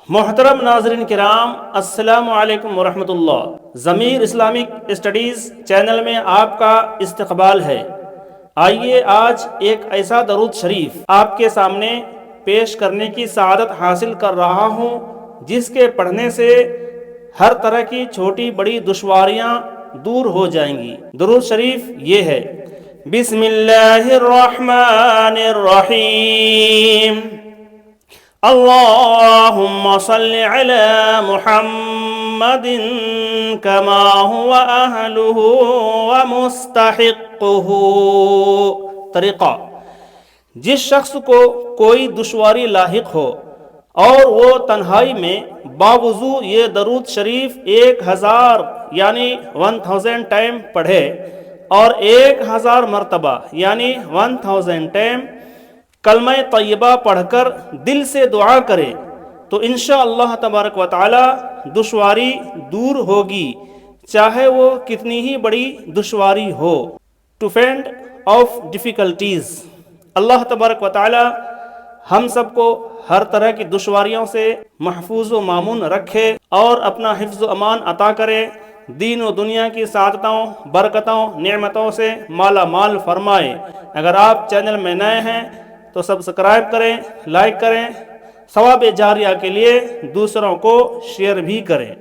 محترم ناظرین کرام، السلام علیکم ورحمۃ اللہ۔ ضمیر اسلامک اسٹڈیز چینل میں آپ کا استقبال ہے۔ آئیے آج ایک ایسا درود شریف آپ کے سامنے پیش کرنے کی سعادت حاصل کر رہا ہوں جس کے پڑھنے سے ہر طرح کی چھوٹی بڑی دشواریاں دور ہو جائیں گی۔ درود شریف یہ ہے: بسم اللہ الرحمن الرحیم، اللہم صل علی محمد کما هو اہلہ ومستحقہ۔ طریقہ: جس شخص کو کوئی دشواری لاحق ہو اور وہ تنہائی میں باوضو یہ درود شریف 1000 یعنی 1000 ٹائم پڑھے اور 1000 مرتبہ یعنی 1000 ٹائم کلمہ طیبہ پڑھ کر دل سے دعا کرے تو انشاءاللہ تبارک و تعالی دشواری دور ہوگی، چاہے وہ کتنی ہی بڑی دشواری ہو۔ ٹو فینڈ آف ڈیفیکلٹیز، اللہ تبارک و تعالی ہم سب کو ہر طرح کی دشواریوں سے محفوظ و مامون رکھے اور اپنا حفظ و امان عطا کرے، دین و دنیا کی سعادتوں، برکتوں، نعمتوں سے مالا مال فرمائے۔ اگر آپ چینل میں نئے ہیں تو سبسکرائب کریں، لائک کریں، ثواب جاریہ کے لیے دوسروں کو شیئر بھی کریں۔